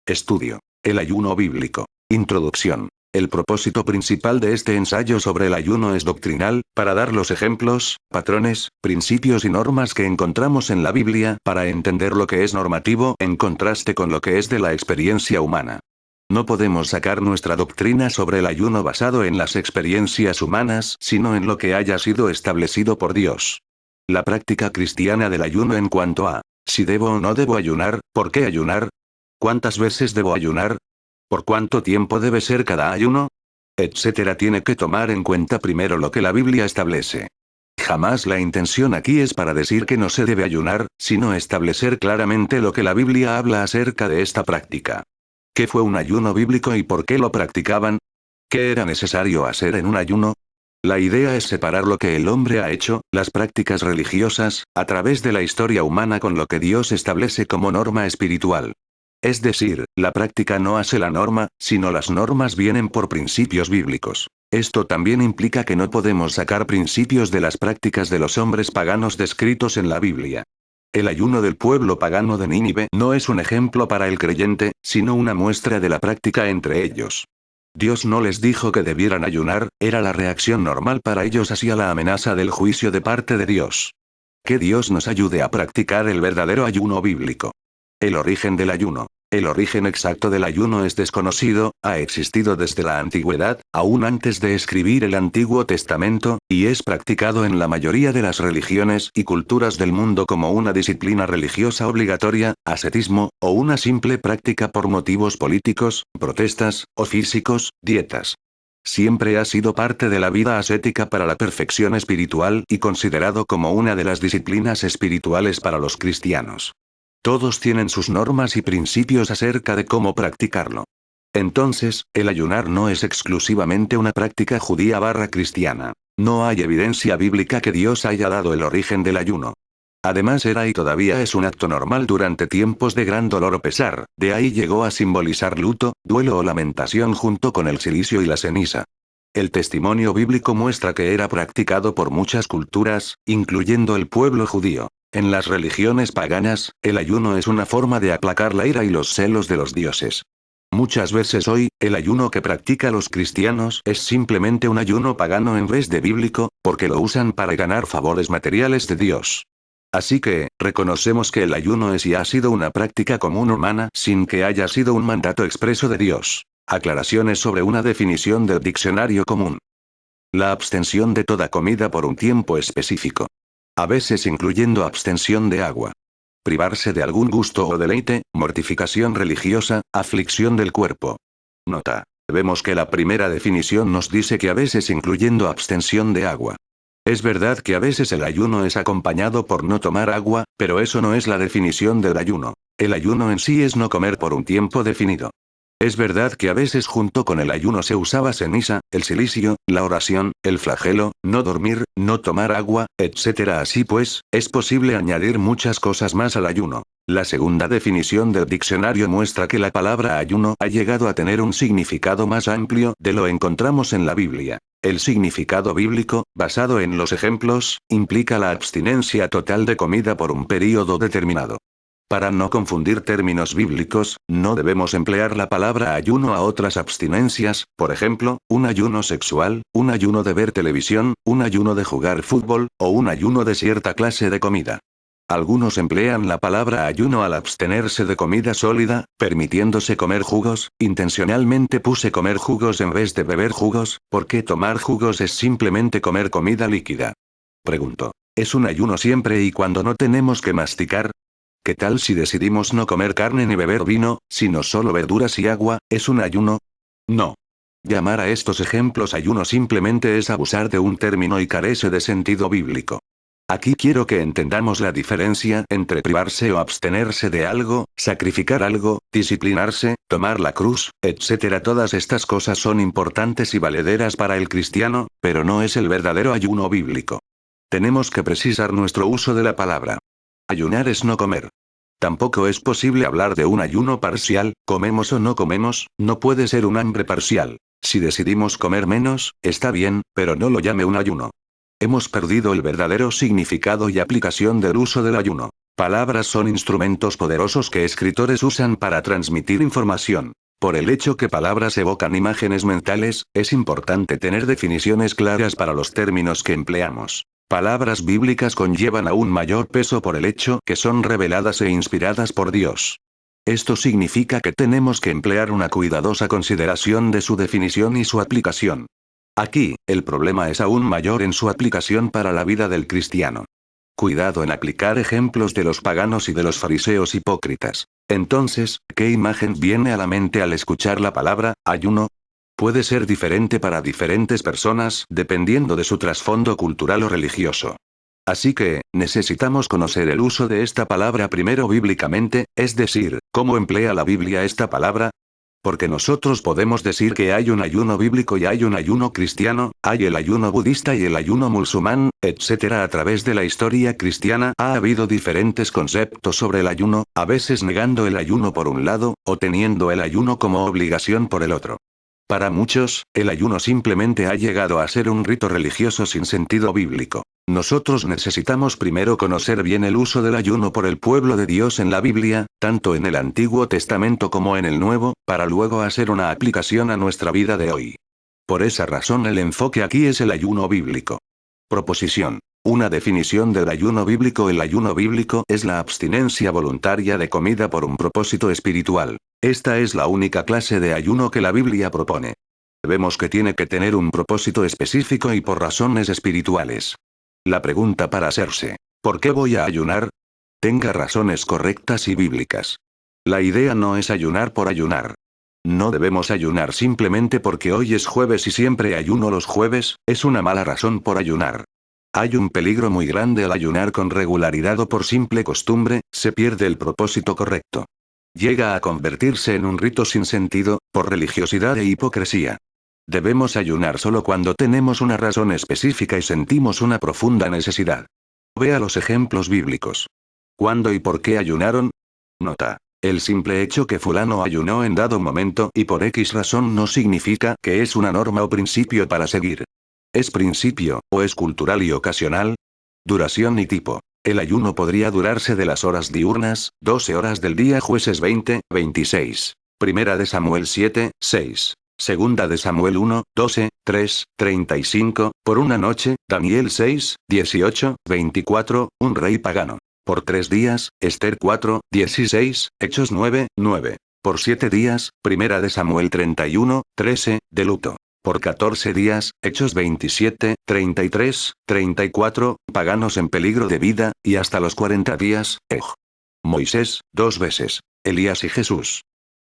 Estudio. El ayuno bíblico. Introducción. El propósito principal de este ensayo sobre el ayuno es doctrinal, para dar los ejemplos, patrones, principios y normas que encontramos en la Biblia para entender lo que es normativo en contraste con lo que es de la experiencia humana. No podemos sacar nuestra doctrina sobre el ayuno basado en las experiencias humanas, sino en lo que haya sido establecido por Dios. La práctica cristiana del ayuno en cuanto a si debo o no debo ayunar, por qué ayunar, cuántas veces debo ayunar, por cuánto tiempo debe ser cada ayuno, etcétera, tiene que tomar en cuenta primero lo que la Biblia establece. Jamás la intención aquí es para decir que no se debe ayunar, sino establecer claramente lo que la Biblia habla acerca de esta práctica. ¿Qué fue un ayuno bíblico y por qué lo practicaban? ¿Qué era necesario hacer en un ayuno? La idea es separar lo que el hombre ha hecho, las prácticas religiosas, a través de la historia humana con lo que Dios establece como norma espiritual. Es decir, la práctica no hace la norma, sino las normas vienen por principios bíblicos. Esto también implica que no podemos sacar principios de las prácticas de los hombres paganos descritos en la Biblia. El ayuno del pueblo pagano de Nínive no es un ejemplo para el creyente, sino una muestra de la práctica entre ellos. Dios no les dijo que debieran ayunar, era la reacción normal para ellos hacia la amenaza del juicio de parte de Dios. Que Dios nos ayude a practicar el verdadero ayuno bíblico. El origen del ayuno. El origen exacto del ayuno es desconocido, ha existido desde la antigüedad, aún antes de escribir el Antiguo Testamento, y es practicado en la mayoría de las religiones y culturas del mundo como una disciplina religiosa obligatoria, ascetismo, o una simple práctica por motivos políticos, protestas, o físicos, dietas. Siempre ha sido parte de la vida ascética para la perfección espiritual y considerado como una de las disciplinas espirituales para los cristianos. Todos tienen sus normas y principios acerca de cómo practicarlo. Entonces, el ayunar no es exclusivamente una práctica judía / cristiana. No hay evidencia bíblica que Dios haya dado el origen del ayuno. Además era y todavía es un acto normal durante tiempos de gran dolor o pesar, de ahí llegó a simbolizar luto, duelo o lamentación junto con el cilicio y la ceniza. El testimonio bíblico muestra que era practicado por muchas culturas, incluyendo el pueblo judío. En las religiones paganas, el ayuno es una forma de aplacar la ira y los celos de los dioses. Muchas veces hoy, el ayuno que practican los cristianos es simplemente un ayuno pagano en vez de bíblico, porque lo usan para ganar favores materiales de Dios. Así que, reconocemos que el ayuno es y ha sido una práctica común humana sin que haya sido un mandato expreso de Dios. Aclaraciones sobre una definición del diccionario común. La abstención de toda comida por un tiempo específico. A veces incluyendo abstención de agua. Privarse de algún gusto o deleite, mortificación religiosa, aflicción del cuerpo. Nota. Vemos que la primera definición nos dice que a veces incluyendo abstención de agua. Es verdad que a veces el ayuno es acompañado por no tomar agua, pero eso no es la definición del ayuno. El ayuno en sí es no comer por un tiempo definido. Es verdad que a veces junto con el ayuno se usaba ceniza, el cilicio, la oración, el flagelo, no dormir, no tomar agua, etc. Así pues, es posible añadir muchas cosas más al ayuno. La segunda definición del diccionario muestra que la palabra ayuno ha llegado a tener un significado más amplio de lo encontramos en la Biblia. El significado bíblico, basado en los ejemplos, implica la abstinencia total de comida por un período determinado. Para no confundir términos bíblicos, no debemos emplear la palabra ayuno a otras abstinencias, por ejemplo, un ayuno sexual, un ayuno de ver televisión, un ayuno de jugar fútbol, o un ayuno de cierta clase de comida. Algunos emplean la palabra ayuno al abstenerse de comida sólida, permitiéndose comer jugos. Intencionalmente puse comer jugos en vez de beber jugos, porque tomar jugos es simplemente comer comida líquida. Pregunto, ¿es un ayuno siempre y cuando no tenemos que masticar? ¿Qué tal si decidimos no comer carne ni beber vino, sino solo verduras y agua? ¿Es un ayuno? No. Llamar a estos ejemplos ayuno simplemente es abusar de un término y carece de sentido bíblico. Aquí quiero que entendamos la diferencia entre privarse o abstenerse de algo, sacrificar algo, disciplinarse, tomar la cruz, etc. Todas estas cosas son importantes y valederas para el cristiano, pero no es el verdadero ayuno bíblico. Tenemos que precisar nuestro uso de la palabra. Ayunar es no comer. Tampoco es posible hablar de un ayuno parcial, comemos o no comemos, no puede ser un hambre parcial. Si decidimos comer menos, está bien, pero no lo llame un ayuno. Hemos perdido el verdadero significado y aplicación del uso del ayuno. Palabras son instrumentos poderosos que escritores usan para transmitir información. Por el hecho que palabras evocan imágenes mentales, es importante tener definiciones claras para los términos que empleamos. Palabras bíblicas conllevan aún mayor peso por el hecho que son reveladas e inspiradas por Dios. Esto significa que tenemos que emplear una cuidadosa consideración de su definición y su aplicación. Aquí, el problema es aún mayor en su aplicación para la vida del cristiano. Cuidado en aplicar ejemplos de los paganos y de los fariseos hipócritas. Entonces, ¿qué imagen viene a la mente al escuchar la palabra ayuno? Puede ser diferente para diferentes personas, dependiendo de su trasfondo cultural o religioso. Así que, necesitamos conocer el uso de esta palabra primero bíblicamente, es decir, ¿cómo emplea la Biblia esta palabra? Porque nosotros podemos decir que hay un ayuno bíblico y hay un ayuno cristiano, hay el ayuno budista y el ayuno musulmán, etc. A través de la historia cristiana ha habido diferentes conceptos sobre el ayuno, a veces negando el ayuno por un lado, o teniendo el ayuno como obligación por el otro. Para muchos, el ayuno simplemente ha llegado a ser un rito religioso sin sentido bíblico. Nosotros necesitamos primero conocer bien el uso del ayuno por el pueblo de Dios en la Biblia, tanto en el Antiguo Testamento como en el Nuevo, para luego hacer una aplicación a nuestra vida de hoy. Por esa razón el enfoque aquí es el ayuno bíblico. Proposición. Una definición del ayuno bíblico. El ayuno bíblico es la abstinencia voluntaria de comida por un propósito espiritual. Esta es la única clase de ayuno que la Biblia propone. Vemos que tiene que tener un propósito específico y por razones espirituales. La pregunta para hacerse, ¿por qué voy a ayunar? Tenga razones correctas y bíblicas. La idea no es ayunar por ayunar. No debemos ayunar simplemente porque hoy es jueves y siempre ayuno los jueves, es una mala razón por ayunar. Hay un peligro muy grande al ayunar con regularidad o por simple costumbre, se pierde el propósito correcto. Llega a convertirse en un rito sin sentido, por religiosidad e hipocresía. Debemos ayunar solo cuando tenemos una razón específica y sentimos una profunda necesidad. Vea los ejemplos bíblicos. ¿Cuándo y por qué ayunaron? Nota. El simple hecho que fulano ayunó en dado momento y por X razón no significa que es una norma o principio para seguir. ¿Es principio, o es cultural y ocasional? Duración y tipo. El ayuno podría durarse de las horas diurnas, 12 horas del día. Jueces 20, 26. Primera de Samuel 7, 6. Segunda de Samuel 1, 12, 3, 35, por una noche, Daniel 6, 18, 24, un rey pagano. Por 3 días, Esther 4, 16, Hechos 9, 9. Por 7 días, Primera de Samuel 31, 13, de luto. Por 14 días, Hechos 27, 33, 34, paganos en peligro de vida, y hasta los 40 días, Moisés, 2 veces. Elías y Jesús.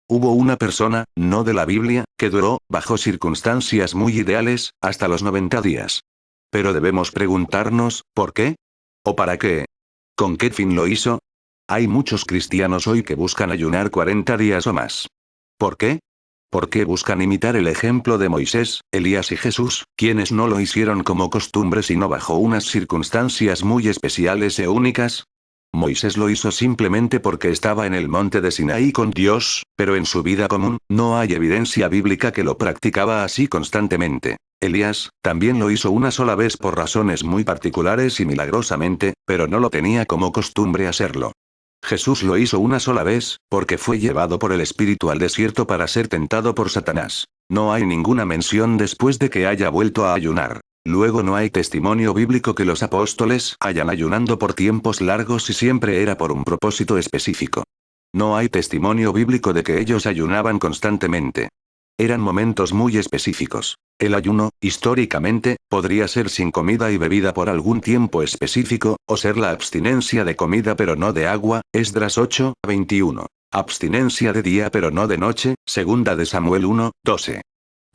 Hubo una persona, no de la Biblia, que duró, bajo circunstancias muy ideales, hasta los 90 días. Pero debemos preguntarnos, ¿por qué? ¿O para qué? ¿Con qué fin lo hizo? Hay muchos cristianos hoy que buscan ayunar 40 días o más. ¿Por qué? ¿Por qué buscan imitar el ejemplo de Moisés, Elías y Jesús, quienes no lo hicieron como costumbre sino bajo unas circunstancias muy especiales e únicas? Moisés lo hizo simplemente porque estaba en el monte de Sinaí con Dios, pero en su vida común, no hay evidencia bíblica que lo practicaba así constantemente. Elías, también lo hizo una sola vez por razones muy particulares y milagrosamente, pero no lo tenía como costumbre hacerlo. Jesús lo hizo una sola vez, porque fue llevado por el Espíritu al desierto para ser tentado por Satanás. No hay ninguna mención después de que haya vuelto a ayunar. Luego no hay testimonio bíblico que los apóstoles hayan ayunando por tiempos largos y siempre era por un propósito específico. No hay testimonio bíblico de que ellos ayunaban constantemente. Eran momentos muy específicos. El ayuno, históricamente, podría ser sin comida y bebida por algún tiempo específico, o ser la abstinencia de comida pero no de agua, Esdras 8, 21. Abstinencia de día pero no de noche, Segunda de Samuel 1, 12.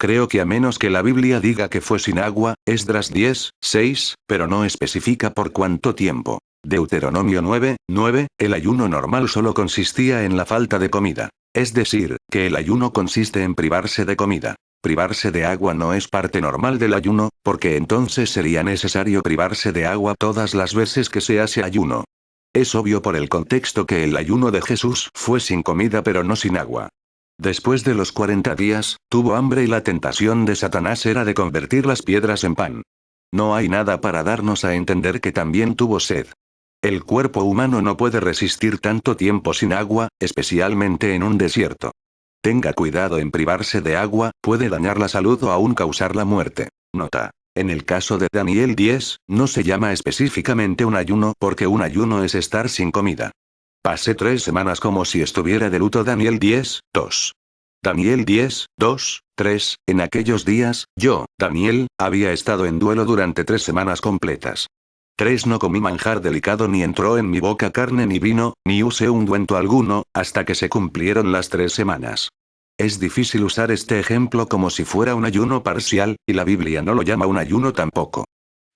Creo que a menos que la Biblia diga que fue sin agua, Esdras 10, 6, pero no especifica por cuánto tiempo. Deuteronomio 9, 9, el ayuno normal solo consistía en la falta de comida. Es decir, que el ayuno consiste en privarse de comida. Privarse de agua no es parte normal del ayuno, porque entonces sería necesario privarse de agua todas las veces que se hace ayuno. Es obvio por el contexto que el ayuno de Jesús fue sin comida pero no sin agua. Después de los 40 días, tuvo hambre y la tentación de Satanás era de convertir las piedras en pan. No hay nada para darnos a entender que también tuvo sed. El cuerpo humano no puede resistir tanto tiempo sin agua, especialmente en un desierto. Tenga cuidado en privarse de agua, puede dañar la salud o aún causar la muerte. Nota. En el caso de Daniel 10, no se llama específicamente un ayuno porque un ayuno es estar sin comida. Pasé 3 semanas como si estuviera de luto. Daniel 10, 2. Daniel 10, 2, 3. En aquellos días, yo, Daniel, había estado en duelo durante 3 semanas completas. 3. No comí manjar delicado ni entró en mi boca carne ni vino, ni usé ungüento alguno, hasta que se cumplieron las 3 semanas. Es difícil usar este ejemplo como si fuera un ayuno parcial, y la Biblia no lo llama un ayuno tampoco.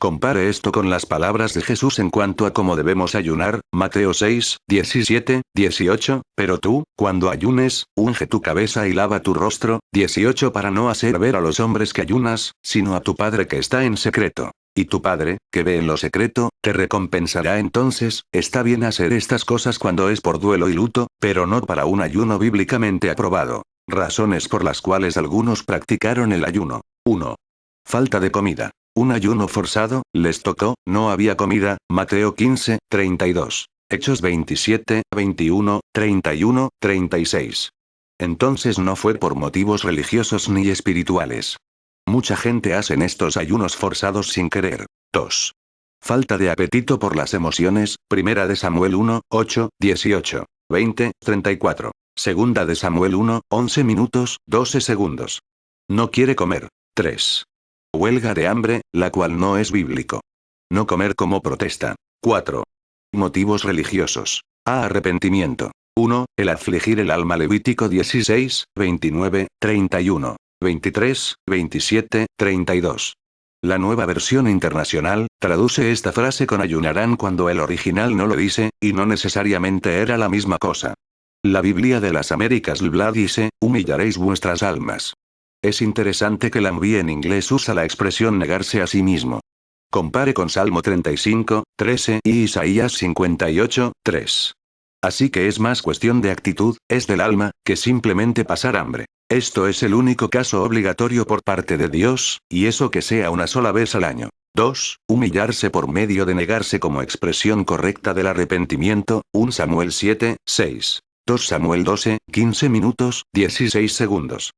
Compare esto con las palabras de Jesús en cuanto a cómo debemos ayunar, Mateo 6, 17, 18, pero tú, cuando ayunes, unge tu cabeza y lava tu rostro, 18 para no hacer ver a los hombres que ayunas, sino a tu Padre que está en secreto. Y tu Padre, que ve en lo secreto, te recompensará. Entonces, está bien hacer estas cosas cuando es por duelo y luto, pero no para un ayuno bíblicamente aprobado. Razones por las cuales algunos practicaron el ayuno. 1. Falta de comida. Un ayuno forzado, les tocó, no había comida, Mateo 15, 32. Hechos 27, 21, 31, 36. Entonces no fue por motivos religiosos ni espirituales. Mucha gente hace estos ayunos forzados sin querer. 2. Falta de apetito por las emociones, Primera de Samuel 1, 8, 18, 20, 34. Segunda de Samuel 1, 11 minutos, 12 segundos. No quiere comer. 3. Huelga de hambre, la cual no es bíblico. No comer como protesta. 4. Motivos religiosos. Arrepentimiento. 1. El afligir el alma. Levítico 16, 29, 31, 23, 27, 32. La Nueva Versión Internacional traduce esta frase con ayunarán cuando el original no lo dice, y no necesariamente era la misma cosa. La Biblia de las Américas LBLA dice, humillaréis vuestras almas. Es interesante que la NBI en inglés usa la expresión negarse a sí mismo. Compare con Salmo 35, 13 y Isaías 58, 3. Así que es más cuestión de actitud, es del alma, que simplemente pasar hambre. Esto es el único caso obligatorio por parte de Dios, y eso que sea una sola vez al año. 2. Humillarse por medio de negarse como expresión correcta del arrepentimiento, 1 Samuel 7, 6. 2 Samuel 12, 15 minutos, 16 segundos.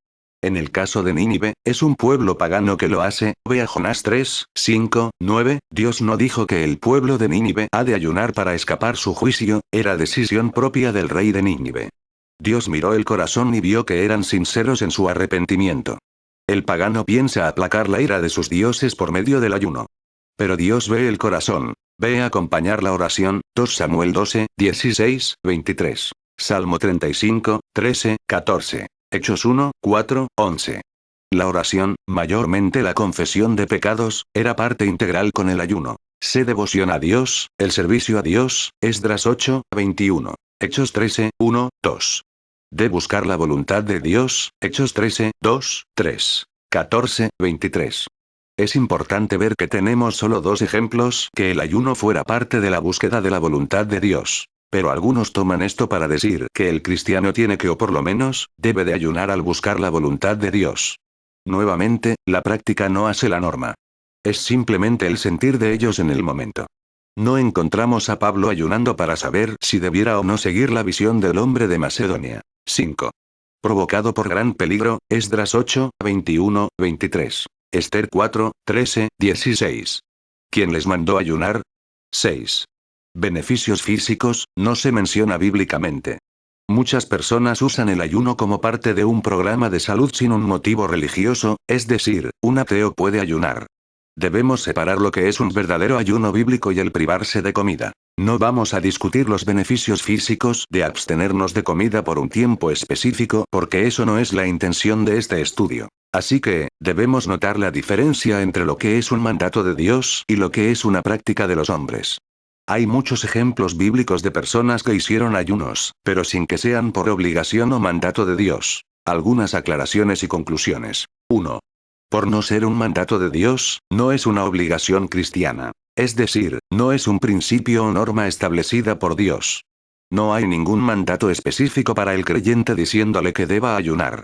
En el caso de Nínive, es un pueblo pagano que lo hace, ve a Jonás 3, 5, 9, Dios no dijo que el pueblo de Nínive ha de ayunar para escapar su juicio, era decisión propia del rey de Nínive. Dios miró el corazón y vio que eran sinceros en su arrepentimiento. El pagano piensa aplacar la ira de sus dioses por medio del ayuno. Pero Dios ve el corazón. Ve a acompañar la oración, 2 Samuel 12, 16, 23. Salmo 35, 13, 14. Hechos 1, 4, 11. La oración, mayormente la confesión de pecados, era parte integral con el ayuno. Sé devoción a Dios, el servicio a Dios, Esdras 8, 21. Hechos 13, 1, 2. De buscar la voluntad de Dios, Hechos 13, 2, 3. 14, 23. Es importante ver que tenemos solo 2 ejemplos que el ayuno fuera parte de la búsqueda de la voluntad de Dios. Pero algunos toman esto para decir que el cristiano tiene que o por lo menos, debe de ayunar al buscar la voluntad de Dios. Nuevamente, la práctica no hace la norma. Es simplemente el sentir de ellos en el momento. No encontramos a Pablo ayunando para saber si debiera o no seguir la visión del hombre de Macedonia. 5. Provocado por gran peligro, Esdras 8, 21, 23. Esther 4, 13, 16. ¿Quién les mandó ayunar? 6. Beneficios físicos, no se menciona bíblicamente. Muchas personas usan el ayuno como parte de un programa de salud sin un motivo religioso, es decir, un ateo puede ayunar. Debemos separar lo que es un verdadero ayuno bíblico y el privarse de comida. No vamos a discutir los beneficios físicos de abstenernos de comida por un tiempo específico porque eso no es la intención de este estudio. Así que, debemos notar la diferencia entre lo que es un mandato de Dios y lo que es una práctica de los hombres. Hay muchos ejemplos bíblicos de personas que hicieron ayunos, pero sin que sean por obligación o mandato de Dios. Algunas aclaraciones y conclusiones. 1. Por no ser un mandato de Dios, no es una obligación cristiana. Es decir, no es un principio o norma establecida por Dios. No hay ningún mandato específico para el creyente diciéndole que deba ayunar.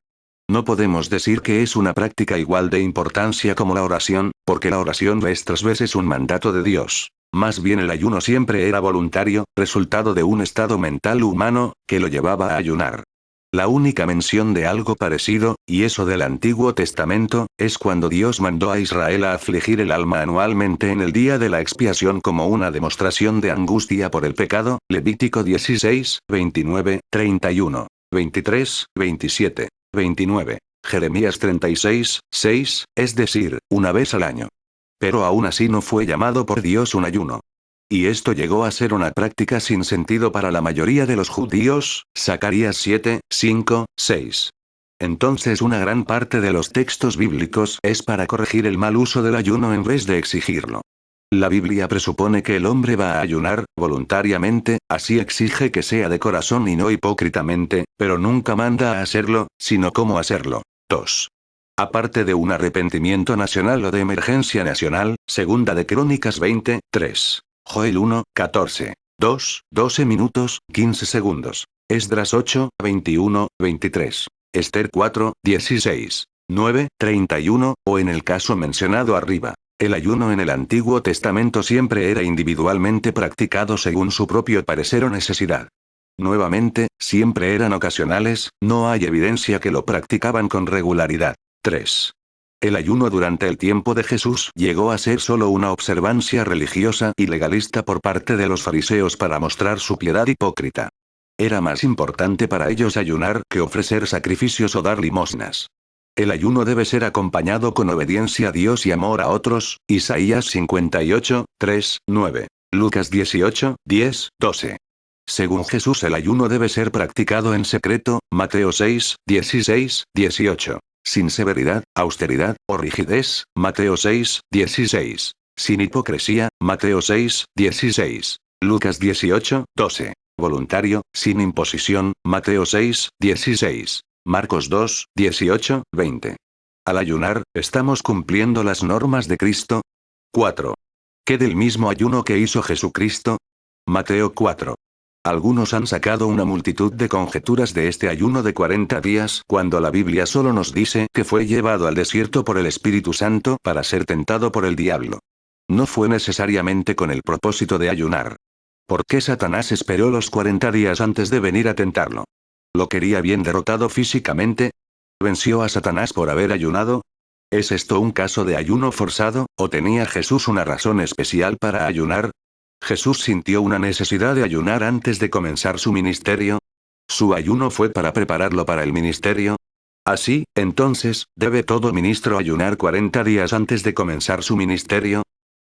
No podemos decir que es una práctica igual de importancia como la oración, porque la oración es 3 veces un mandato de Dios. Más bien el ayuno siempre era voluntario, resultado de un estado mental humano, que lo llevaba a ayunar. La única mención de algo parecido, y eso del Antiguo Testamento, es cuando Dios mandó a Israel a afligir el alma anualmente en el día de la expiación como una demostración de angustia por el pecado, Levítico 16, 29, 31, 23, 27, 29, Jeremías 36, 6, es decir, una vez al año. Pero aún así no fue llamado por Dios un ayuno. Y esto llegó a ser una práctica sin sentido para la mayoría de los judíos, Zacarías 7, 5, 6. Entonces una gran parte de los textos bíblicos es para corregir el mal uso del ayuno en vez de exigirlo. La Biblia presupone que el hombre va a ayunar, voluntariamente, así exige que sea de corazón y no hipócritamente, pero nunca manda a hacerlo, sino cómo hacerlo. 2. Aparte de un arrepentimiento nacional o de emergencia nacional, segunda de Crónicas 20, 3. Joel 1, 14. 2, 12 minutos, 15 segundos. Esdras 8, 21, 23. Esther 4, 16. 9, 31, o en el caso mencionado arriba. El ayuno en el Antiguo Testamento siempre era individualmente practicado según su propio parecer o necesidad. Nuevamente, siempre eran ocasionales, no hay evidencia que lo practicaban con regularidad. 3. El ayuno durante el tiempo de Jesús llegó a ser solo una observancia religiosa y legalista por parte de los fariseos para mostrar su piedad hipócrita. Era más importante para ellos ayunar que ofrecer sacrificios o dar limosnas. El ayuno debe ser acompañado con obediencia a Dios y amor a otros, Isaías 58, 3, 9. Lucas 18, 10, 12. Según Jesús el ayuno debe ser practicado en secreto, Mateo 6, 16, 18. Sin severidad, austeridad, o rigidez, Mateo 6, 16. Sin hipocresía, Mateo 6, 16. Lucas 18, 12. Voluntario, sin imposición, Mateo 6, 16. Marcos 2, 18, 20. Al ayunar, ¿estamos cumpliendo las normas de Cristo? 4. ¿Qué del mismo ayuno que hizo Jesucristo? Mateo 4. Algunos han sacado una multitud de conjeturas de este ayuno de 40 días, cuando la Biblia solo nos dice que fue llevado al desierto por el Espíritu Santo para ser tentado por el diablo. No fue necesariamente con el propósito de ayunar. ¿Por qué Satanás esperó los 40 días antes de venir a tentarlo? ¿Lo quería bien derrotado físicamente? ¿Venció a Satanás por haber ayunado? ¿Es esto un caso de ayuno forzado, o tenía Jesús una razón especial para ayunar? ¿Jesús sintió una necesidad de ayunar antes de comenzar su ministerio? ¿Su ayuno fue para prepararlo para el ministerio? Así, entonces, ¿debe todo ministro ayunar 40 días antes de comenzar su ministerio?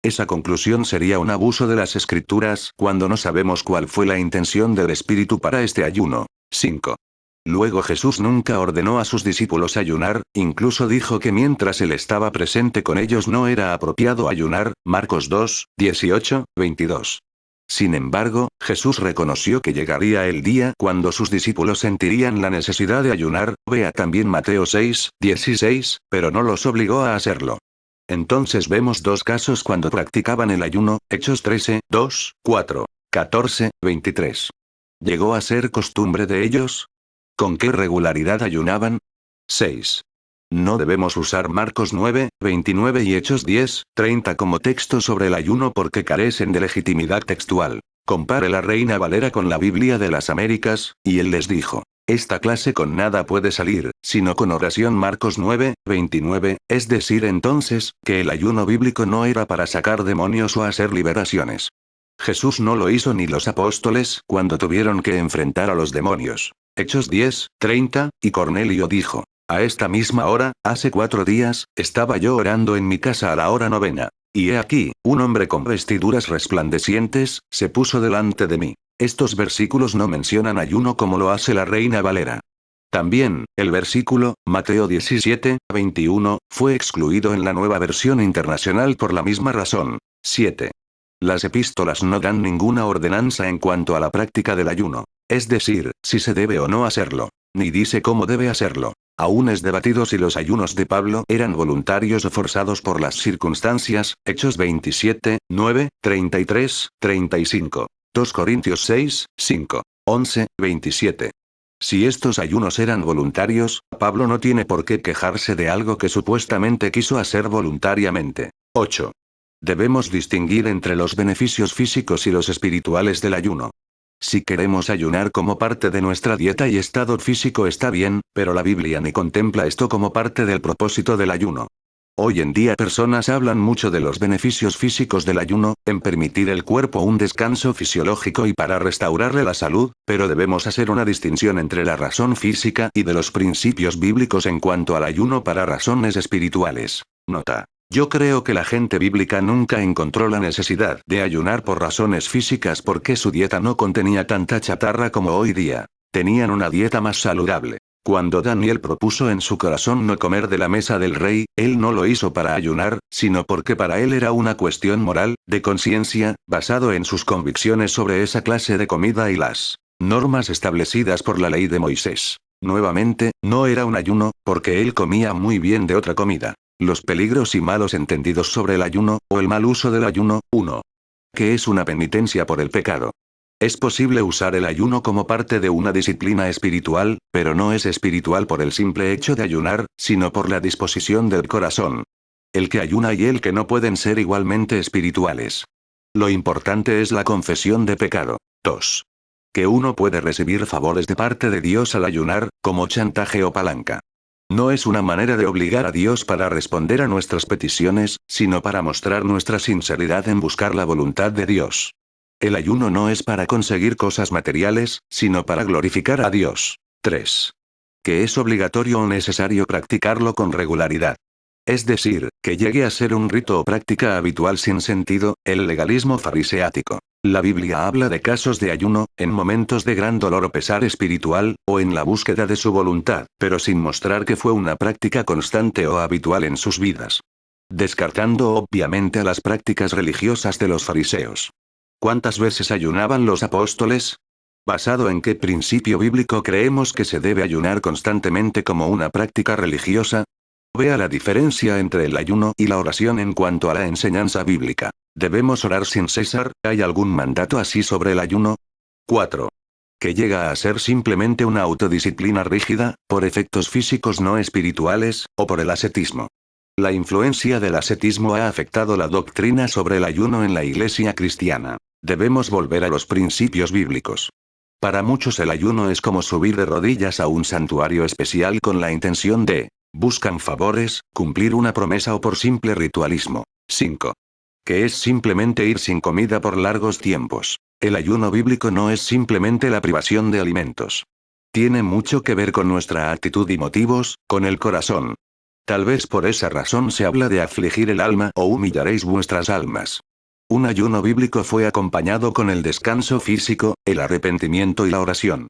Esa conclusión sería un abuso de las Escrituras cuando no sabemos cuál fue la intención del Espíritu para este ayuno. 5. Luego Jesús nunca ordenó a sus discípulos ayunar, incluso dijo que mientras él estaba presente con ellos no era apropiado ayunar, Marcos 2, 18, 22. Sin embargo, Jesús reconoció que llegaría el día cuando sus discípulos sentirían la necesidad de ayunar, vea también Mateo 6, 16, pero no los obligó a hacerlo. Entonces vemos dos casos cuando practicaban el ayuno, Hechos 13, 2, 4, 14, 23. ¿Llegó a ser costumbre de ellos? ¿Con qué regularidad ayunaban? 6. No debemos usar Marcos 9, 29 y Hechos 10, 30 como texto sobre el ayuno porque carecen de legitimidad textual. Compare la Reina Valera con la Biblia de las Américas, y él les dijo. Esta clase con nada puede salir, sino con oración. Marcos 9, 29, es decir entonces, que el ayuno bíblico no era para sacar demonios o hacer liberaciones. Jesús no lo hizo ni los apóstoles cuando tuvieron que enfrentar a los demonios. Hechos 10, 30, y Cornelio dijo, a esta misma hora, hace 4 días, estaba yo orando en mi casa a la hora 9. Y he aquí, un hombre con vestiduras resplandecientes, se puso delante de mí. Estos versículos no mencionan ayuno como lo hace la Reina Valera. También, el versículo, Mateo 17, 21, fue excluido en la Nueva Versión Internacional por la misma razón. 7. Las epístolas no dan ninguna ordenanza en cuanto a la práctica del ayuno. Es decir, si se debe o no hacerlo. Ni dice cómo debe hacerlo. Aún es debatido si los ayunos de Pablo eran voluntarios o forzados por las circunstancias, Hechos 27, 9, 33, 35. 2 Corintios 6, 5, 11, 27. Si estos ayunos eran voluntarios, Pablo no tiene por qué quejarse de algo que supuestamente quiso hacer voluntariamente. 8. Debemos distinguir entre los beneficios físicos y los espirituales del ayuno. Si queremos ayunar como parte de nuestra dieta y estado físico está bien, pero la Biblia ni contempla esto como parte del propósito del ayuno. Hoy en día personas hablan mucho de los beneficios físicos del ayuno, en permitir el cuerpo un descanso fisiológico y para restaurarle la salud, pero debemos hacer una distinción entre la razón física y de los principios bíblicos en cuanto al ayuno para razones espirituales. Nota. Yo creo que la gente bíblica nunca encontró la necesidad de ayunar por razones físicas porque su dieta no contenía tanta chatarra como hoy día. Tenían una dieta más saludable. Cuando Daniel propuso en su corazón no comer de la mesa del rey, él no lo hizo para ayunar, sino porque para él era una cuestión moral, de conciencia, basado en sus convicciones sobre esa clase de comida y las normas establecidas por la ley de Moisés. Nuevamente, no era un ayuno, porque él comía muy bien de otra comida. Los peligros y malos entendidos sobre el ayuno, o el mal uso del ayuno. 1. ¿Qué es una penitencia por el pecado? Es posible usar el ayuno como parte de una disciplina espiritual, pero no es espiritual por el simple hecho de ayunar, sino por la disposición del corazón. El que ayuna y el que no pueden ser igualmente espirituales. Lo importante es la confesión de pecado. 2. Que uno puede recibir favores de parte de Dios al ayunar, como chantaje o palanca. No es una manera de obligar a Dios para responder a nuestras peticiones, sino para mostrar nuestra sinceridad en buscar la voluntad de Dios. El ayuno no es para conseguir cosas materiales, sino para glorificar a Dios. 3. Que es obligatorio o necesario practicarlo con regularidad. Es decir, que llegue a ser un rito o práctica habitual sin sentido, el legalismo fariseático. La Biblia habla de casos de ayuno, en momentos de gran dolor o pesar espiritual, o en la búsqueda de su voluntad, pero sin mostrar que fue una práctica constante o habitual en sus vidas. Descartando obviamente a las prácticas religiosas de los fariseos. ¿Cuántas veces ayunaban los apóstoles? ¿Basado en qué principio bíblico creemos que se debe ayunar constantemente como una práctica religiosa? Vea la diferencia entre el ayuno y la oración en cuanto a la enseñanza bíblica. ¿Debemos orar sin cesar? ¿Hay algún mandato así sobre el ayuno? 4. Que llega a ser simplemente una autodisciplina rígida, por efectos físicos no espirituales, o por el ascetismo. La influencia del ascetismo ha afectado la doctrina sobre el ayuno en la iglesia cristiana. Debemos volver a los principios bíblicos. Para muchos el ayuno es como subir de rodillas a un santuario especial con la intención de buscan favores, cumplir una promesa o por simple ritualismo. 5. Que es simplemente ir sin comida por largos tiempos. El ayuno bíblico no es simplemente la privación de alimentos. Tiene mucho que ver con nuestra actitud y motivos, con el corazón. Tal vez por esa razón se habla de afligir el alma o humillaréis vuestras almas. Un ayuno bíblico fue acompañado con el descanso físico, el arrepentimiento y la oración.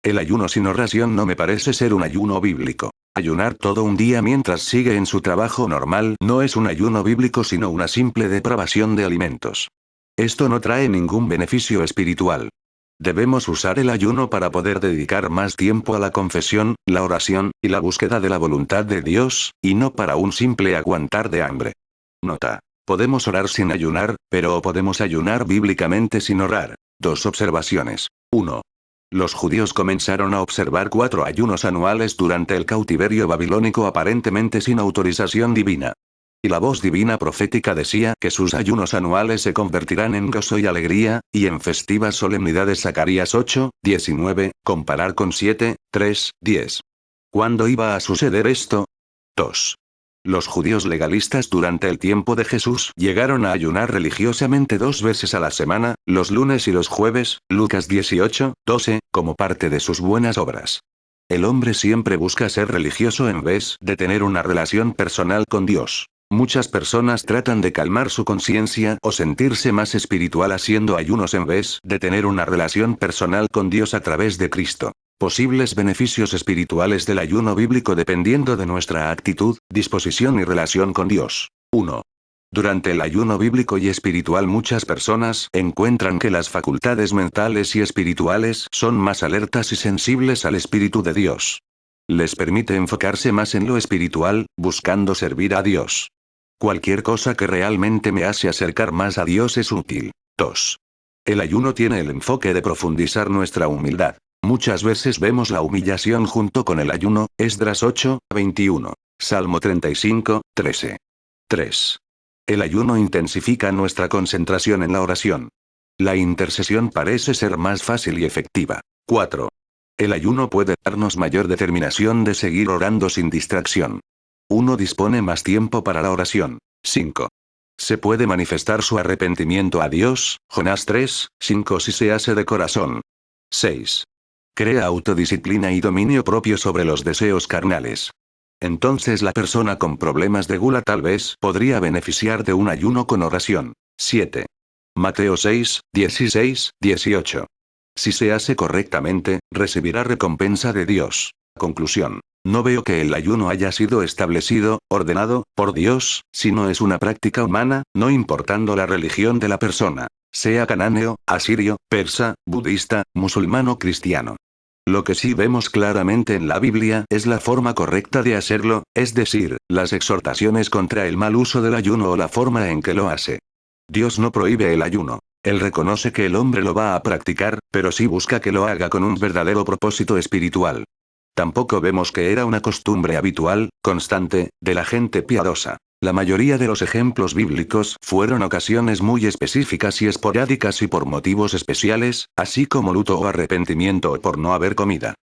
El ayuno sin oración no me parece ser un ayuno bíblico. Ayunar todo un día mientras sigue en su trabajo normal no es un ayuno bíblico sino una simple depravación de alimentos. Esto no trae ningún beneficio espiritual. Debemos usar el ayuno para poder dedicar más tiempo a la confesión, la oración, y la búsqueda de la voluntad de Dios, y no para un simple aguantar de hambre. Nota. Podemos orar sin ayunar, pero podemos ayunar bíblicamente sin orar. 2 observaciones. 1. Los judíos comenzaron a observar 4 ayunos anuales durante el cautiverio babilónico aparentemente sin autorización divina. Y la voz divina profética decía que sus ayunos anuales se convertirán en gozo y alegría, y en festivas solemnidades. Zacarías 8, 19, comparar con 7, 3, 10. ¿Cuándo iba a suceder esto? 2. Los judíos legalistas durante el tiempo de Jesús llegaron a ayunar religiosamente 2 veces a la semana, los lunes y los jueves, Lucas 18, 12, como parte de sus buenas obras. El hombre siempre busca ser religioso en vez de tener una relación personal con Dios. Muchas personas tratan de calmar su conciencia o sentirse más espiritual haciendo ayunos en vez de tener una relación personal con Dios a través de Cristo. Posibles beneficios espirituales del ayuno bíblico dependiendo de nuestra actitud, disposición y relación con Dios. 1. Durante el ayuno bíblico y espiritual muchas personas encuentran que las facultades mentales y espirituales son más alertas y sensibles al Espíritu de Dios. Les permite enfocarse más en lo espiritual, buscando servir a Dios. Cualquier cosa que realmente me hace acercar más a Dios es útil. 2. El ayuno tiene el enfoque de profundizar nuestra humildad. Muchas veces vemos la humillación junto con el ayuno, Esdras 8, 21. Salmo 35, 13. 3. El ayuno intensifica nuestra concentración en la oración. La intercesión parece ser más fácil y efectiva. 4. El ayuno puede darnos mayor determinación de seguir orando sin distracción. Uno dispone más tiempo para la oración. 5. Se puede manifestar su arrepentimiento a Dios, Jonás 3, 5 si se hace de corazón. 6. Crea autodisciplina y dominio propio sobre los deseos carnales. Entonces la persona con problemas de gula tal vez podría beneficiar de un ayuno con oración. 7. Mateo 6, 16, 18. Si se hace correctamente, recibirá recompensa de Dios. Conclusión. No veo que el ayuno haya sido establecido, ordenado, por Dios, sino es una práctica humana, no importando la religión de la persona, sea cananeo, asirio, persa, budista, musulmán o cristiano. Lo que sí vemos claramente en la Biblia es la forma correcta de hacerlo, es decir, las exhortaciones contra el mal uso del ayuno o la forma en que lo hace. Dios no prohíbe el ayuno. Él reconoce que el hombre lo va a practicar, pero sí busca que lo haga con un verdadero propósito espiritual. Tampoco vemos que era una costumbre habitual, constante, de la gente piadosa. La mayoría de los ejemplos bíblicos fueron ocasiones muy específicas y esporádicas y por motivos especiales, así como luto o arrepentimiento o por no haber comida.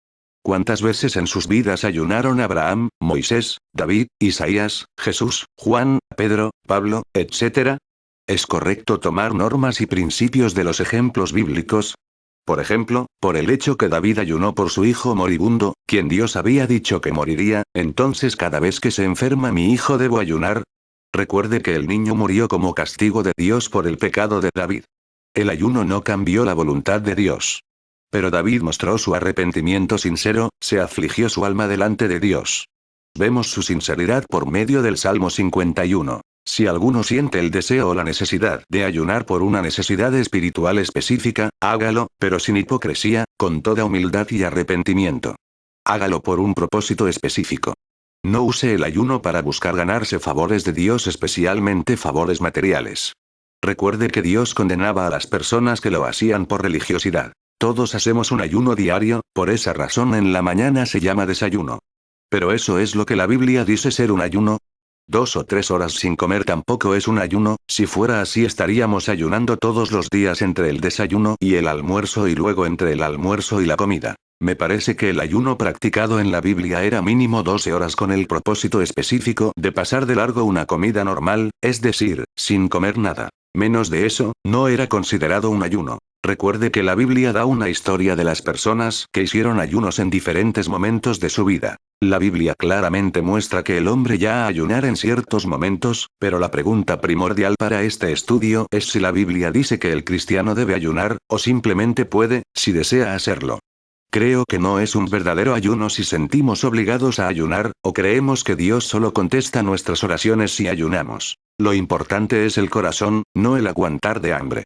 ¿Cuántas veces en sus vidas ayunaron Abraham, Moisés, David, Isaías, Jesús, Juan, Pedro, Pablo, etc.? ¿Es correcto tomar normas y principios de los ejemplos bíblicos? Por ejemplo, por el hecho que David ayunó por su hijo moribundo, quien Dios había dicho que moriría, entonces cada vez que se enferma mi hijo debo ayunar. Recuerde que el niño murió como castigo de Dios por el pecado de David. El ayuno no cambió la voluntad de Dios. Pero David mostró su arrepentimiento sincero, se afligió su alma delante de Dios. Vemos su sinceridad por medio del Salmo 51. Si alguno siente el deseo o la necesidad de ayunar por una necesidad espiritual específica, hágalo, pero sin hipocresía, con toda humildad y arrepentimiento. Hágalo por un propósito específico. No use el ayuno para buscar ganarse favores de Dios, especialmente favores materiales. Recuerde que Dios condenaba a las personas que lo hacían por religiosidad. Todos hacemos un ayuno diario, por esa razón en la mañana se llama desayuno. Pero eso es lo que la Biblia dice ser un ayuno. 2 o 3 horas sin comer tampoco es un ayuno, si fuera así estaríamos ayunando todos los días entre el desayuno y el almuerzo y luego entre el almuerzo y la comida. Me parece que el ayuno practicado en la Biblia era mínimo 12 horas con el propósito específico de pasar de largo una comida normal, es decir, sin comer nada. Menos de eso, no era considerado un ayuno. Recuerde que la Biblia da una historia de las personas que hicieron ayunos en diferentes momentos de su vida. La Biblia claramente muestra que el hombre ya ayunar en ciertos momentos, pero la pregunta primordial para este estudio es si la Biblia dice que el cristiano debe ayunar, o simplemente puede, si desea hacerlo. Creo que no es un verdadero ayuno si sentimos obligados a ayunar, o creemos que Dios solo contesta nuestras oraciones si ayunamos. Lo importante es el corazón, no el aguantar de hambre.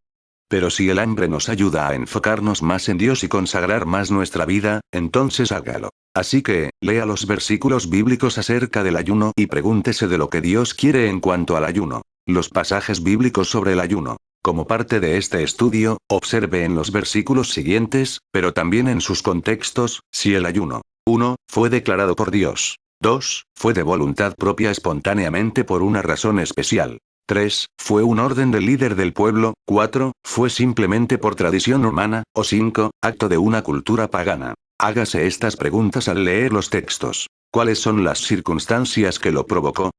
Pero si el hambre nos ayuda a enfocarnos más en Dios y consagrar más nuestra vida, entonces hágalo. Así que, lea los versículos bíblicos acerca del ayuno y pregúntese de lo que Dios quiere en cuanto al ayuno. Los pasajes bíblicos sobre el ayuno. Como parte de este estudio, observe en los versículos siguientes, pero también en sus contextos, si el ayuno 1. Fue declarado por Dios. 2. Fue de voluntad propia espontáneamente por una razón especial. 3. Fue un orden del líder del pueblo. 4. Fue simplemente por tradición humana. O 5. Acto de una cultura pagana. Hágase estas preguntas al leer los textos. ¿Cuáles son las circunstancias que lo provocó?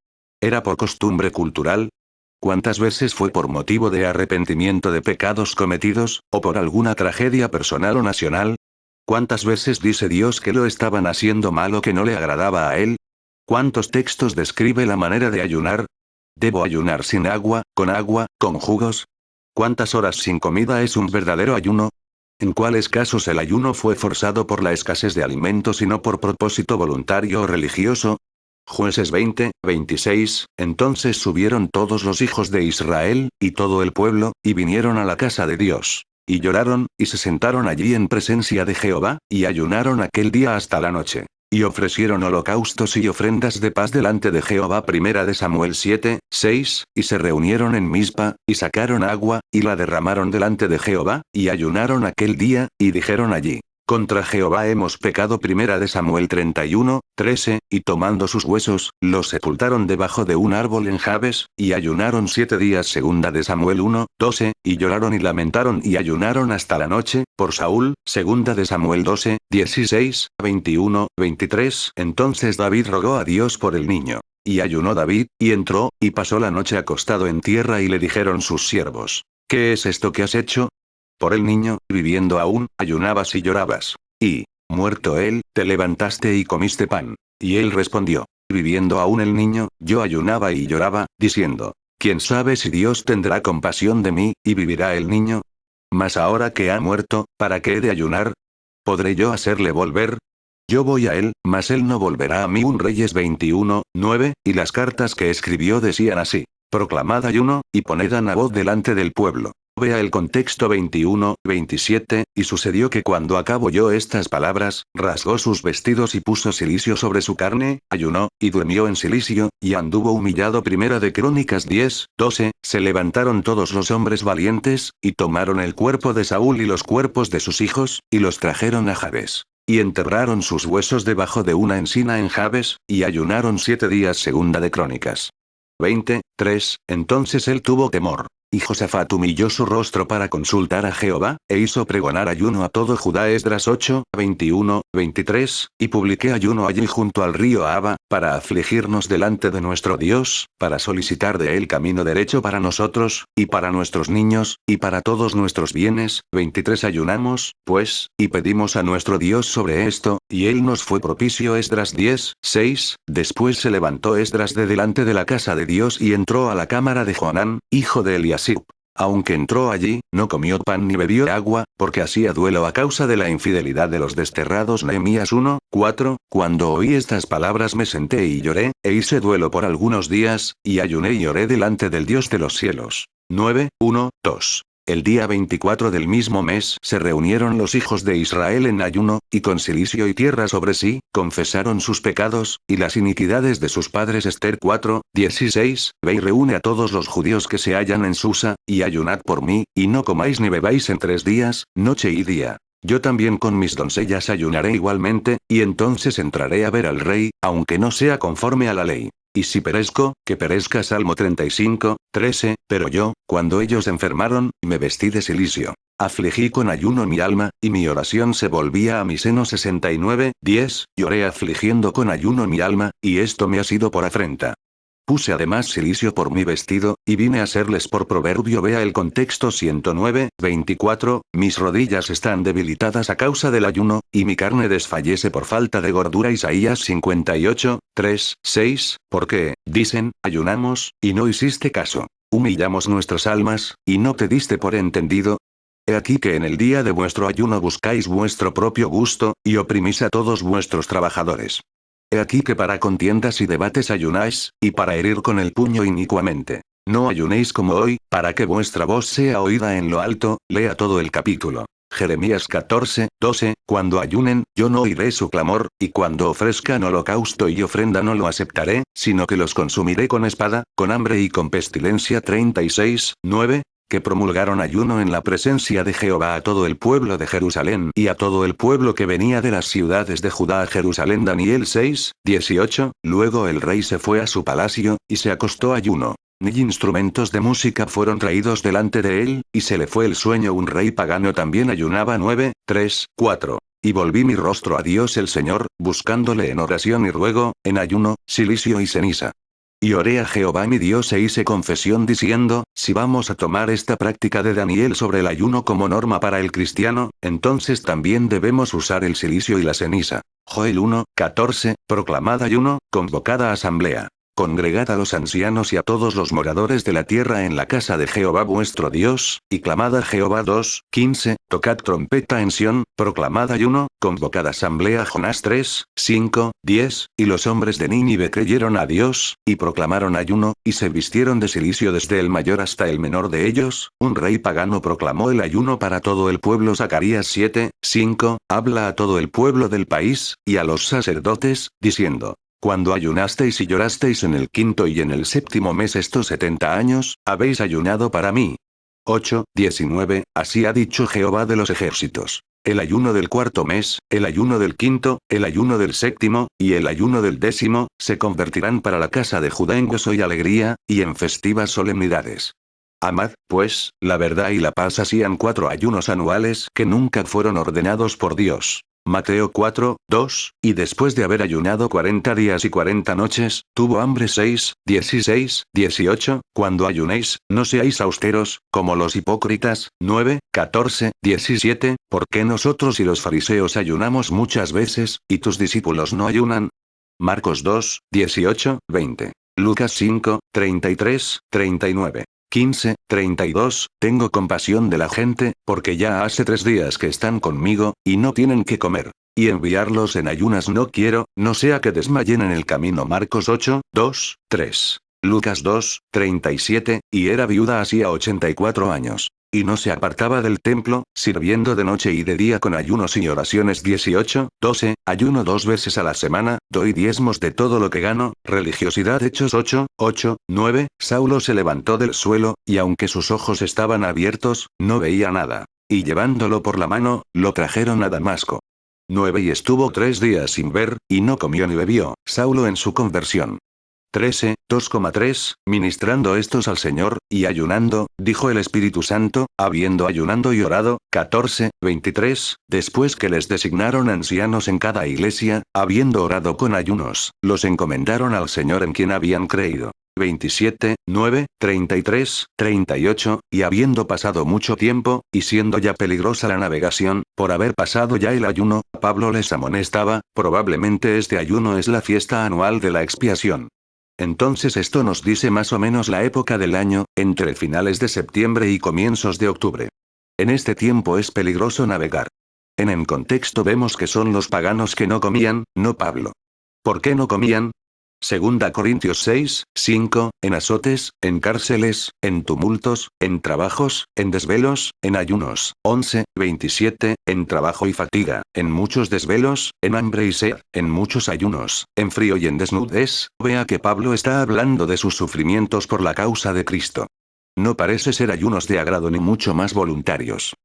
¿Era por costumbre cultural? ¿Cuántas veces fue por motivo de arrepentimiento de pecados cometidos, o por alguna tragedia personal o nacional? ¿Cuántas veces dice Dios que lo estaban haciendo mal o que no le agradaba a él? ¿Cuántos textos describe la manera de ayunar? ¿Debo ayunar sin agua, con jugos? ¿Cuántas horas sin comida es un verdadero ayuno? ¿En cuáles casos el ayuno fue forzado por la escasez de alimentos y no por propósito voluntario o religioso? Jueces 20, 26, entonces subieron todos los hijos de Israel, y todo el pueblo, y vinieron a la casa de Dios. Y lloraron, y se sentaron allí en presencia de Jehová, y ayunaron aquel día hasta la noche. Y ofrecieron holocaustos y ofrendas de paz delante de Jehová. Primera de Samuel 7, 6, y se reunieron en Mizpa, y sacaron agua, y la derramaron delante de Jehová, y ayunaron aquel día, y dijeron allí: Contra Jehová hemos pecado. Primera de Samuel 31, 13, y tomando sus huesos, los sepultaron debajo de un árbol en Jabes, y ayunaron 7 días. Segunda de Samuel 1, 12, y lloraron y lamentaron y ayunaron hasta la noche, por Saúl. Segunda de Samuel 12, 16, 21, 23. Entonces David rogó a Dios por el niño. Y ayunó David, y entró, y pasó la noche acostado en tierra, y le dijeron sus siervos: ¿Qué es esto que has hecho? Por el niño, viviendo aún, ayunabas y llorabas. Y, muerto él, te levantaste y comiste pan. Y él respondió: viviendo aún el niño, yo ayunaba y lloraba, diciendo: ¿quién sabe si Dios tendrá compasión de mí, y vivirá el niño? Mas ahora que ha muerto, ¿para qué he de ayunar? ¿Podré yo hacerle volver? Yo voy a él, mas él no volverá a mí. 1 Reyes 21, 9, y las cartas que escribió decían así: proclamad ayuno, y poned a Nabot delante del pueblo. Vea el contexto 21, 27, y sucedió que cuando acabó yo estas palabras, rasgó sus vestidos y puso cilicio sobre su carne, ayunó, y durmió en cilicio, y anduvo humillado. Primera de Crónicas 10, 12, se levantaron todos los hombres valientes, y tomaron el cuerpo de Saúl y los cuerpos de sus hijos, y los trajeron a Jabes. Y enterraron sus huesos debajo de una encina en Jabes, y ayunaron 7 días. Segunda de Crónicas 20, 3, entonces él tuvo temor. Y Josafat humilló su rostro para consultar a Jehová, e hizo pregonar ayuno a todo Judá. Esdras 8, 21, 23, y publiqué ayuno allí junto al río Ahava, para afligirnos delante de nuestro Dios, para solicitar de él camino derecho para nosotros, y para nuestros niños, y para todos nuestros bienes. 23 Ayunamos, pues, y pedimos a nuestro Dios sobre esto, y él nos fue propicio. Esdras 10, 6, después se levantó Esdras de delante de la casa de Dios y entró a la cámara de Joanán, hijo de Eliasib. Aunque entró allí, no comió pan ni bebió agua, porque hacía duelo a causa de la infidelidad de los desterrados. Nehemías 1, 4, cuando oí estas palabras me senté y lloré, e hice duelo por algunos días, y ayuné y lloré delante del Dios de los cielos. 9, 1, 2. El día 24 del mismo mes se reunieron los hijos de Israel en ayuno, y con cilicio y tierra sobre sí, confesaron sus pecados, y las iniquidades de sus padres. Esther 4, 16, ve y reúne a todos los judíos que se hallan en Susa, y ayunad por mí, y no comáis ni bebáis en 3 días, noche y día. Yo también con mis doncellas ayunaré igualmente, y entonces entraré a ver al rey, aunque no sea conforme a la ley. Y si perezco, que perezca. Salmo 35, 13, pero yo, cuando ellos enfermaron, me vestí de cilicio. Afligí con ayuno mi alma, y mi oración se volvía a mi seno. 69, 10, lloré afligiendo con ayuno mi alma, y esto me ha sido por afrenta. Puse además cilicio por mi vestido, y vine a serles por proverbio. Vea el contexto. 109, 24, mis rodillas están debilitadas a causa del ayuno, y mi carne desfallece por falta de gordura. Isaías 58, 3, 6, porque, dicen, ayunamos, y no hiciste caso. Humillamos nuestras almas, y no te diste por entendido. He aquí que en el día de vuestro ayuno buscáis vuestro propio gusto, y oprimís a todos vuestros trabajadores. He aquí que para contiendas y debates ayunáis, y para herir con el puño inicuamente. No ayunéis como hoy, para que vuestra voz sea oída en lo alto. Lea todo el capítulo. Jeremías 14, 12, cuando ayunen, yo no oiré su clamor, y cuando ofrezcan holocausto y ofrenda no lo aceptaré, sino que los consumiré con espada, con hambre y con pestilencia. 36, 9, que promulgaron ayuno en la presencia de Jehová a todo el pueblo de Jerusalén y a todo el pueblo que venía de las ciudades de Judá a Jerusalén. Daniel 6, 18, luego el rey se fue a su palacio, y se acostó ayuno. Ni instrumentos de música fueron traídos delante de él, y se le fue el sueño. Un rey pagano también ayunaba. 9, 3, 4. Y volví mi rostro a Dios el Señor, buscándole en oración y ruego, en ayuno, cilicio y ceniza. Y oré a Jehová mi Dios e hice confesión diciendo, si vamos a tomar esta práctica de Daniel sobre el ayuno como norma para el cristiano, entonces también debemos usar el cilicio y la ceniza. Joel 1, 14, proclamad ayuno, convocada asamblea. Congregad a los ancianos y a todos los moradores de la tierra en la casa de Jehová vuestro Dios, y clamad a Jehová. 2, 15, tocad trompeta en Sión, proclamad ayuno, convocad asamblea. Jonás 3, 5, 10, y los hombres de Nínive creyeron a Dios, y proclamaron ayuno, y se vistieron de cilicio desde el mayor hasta el menor de ellos. Un rey pagano proclamó el ayuno para todo el pueblo. Zacarías 7, 5, habla a todo el pueblo del país, y a los sacerdotes, diciendo, cuando ayunasteis y llorasteis en el 5º y en el 7º mes estos 70 años, habéis ayunado para mí. 8, 19, así ha dicho Jehová de los ejércitos. El ayuno del cuarto mes, el ayuno del quinto, el ayuno del séptimo, y el ayuno del décimo, se convertirán para la casa de Judá en gozo y alegría, y en festivas solemnidades. Amad, pues, la verdad y la paz hacían 4 ayunos anuales que nunca fueron ordenados por Dios. Mateo 4, 2, y después de haber ayunado 40 días y 40 noches, tuvo hambre 6, 16, 18, cuando ayunéis, no seáis austeros, como los hipócritas, 9, 14, 17, porque nosotros y los fariseos ayunamos muchas veces, y tus discípulos no ayunan. Marcos 2, 18, 20. Lucas 5, 33, 39. 15, 32, tengo compasión de la gente, porque ya hace 3 días que están conmigo, y no tienen que comer. Y enviarlos en ayunas no quiero, no sea que desmayen en el camino. Marcos 8, 2, 3. Lucas 2, 37, y era viuda hacía 84 años. Y no se apartaba del templo, sirviendo de noche y de día con ayunos y oraciones. 18, 12, ayuno 2 veces a la semana, doy diezmos de todo lo que gano, religiosidad. Hechos 8, 8, 9, Saulo se levantó del suelo, y aunque sus ojos estaban abiertos, no veía nada. Y llevándolo por la mano, lo trajeron a Damasco. 9 y estuvo 3 días sin ver, y no comió ni bebió, Saulo en su conversión. 13, 2,3, ministrando estos al Señor, y ayunando, dijo el Espíritu Santo, habiendo ayunando y orado. 14, 23, después que les designaron ancianos en cada iglesia, habiendo orado con ayunos, los encomendaron al Señor en quien habían creído. 27, 9, 33, 38, y habiendo pasado mucho tiempo, y siendo ya peligrosa la navegación, por haber pasado ya el ayuno, Pablo les amonestaba, probablemente este ayuno es la fiesta anual de la expiación. Entonces esto nos dice más o menos la época del año, entre finales de septiembre y comienzos de octubre. En este tiempo es peligroso navegar. En el contexto vemos que son los paganos que no comían, no Pablo. ¿Por qué no comían? Segunda Corintios 6, 5, en azotes, en cárceles, en tumultos, en trabajos, en desvelos, en ayunos. 11, 27, en trabajo y fatiga, en muchos desvelos, en hambre y sed, en muchos ayunos, en frío y en desnudez. Vea que Pablo está hablando de sus sufrimientos por la causa de Cristo. No parece ser ayunos de agrado ni mucho más voluntarios.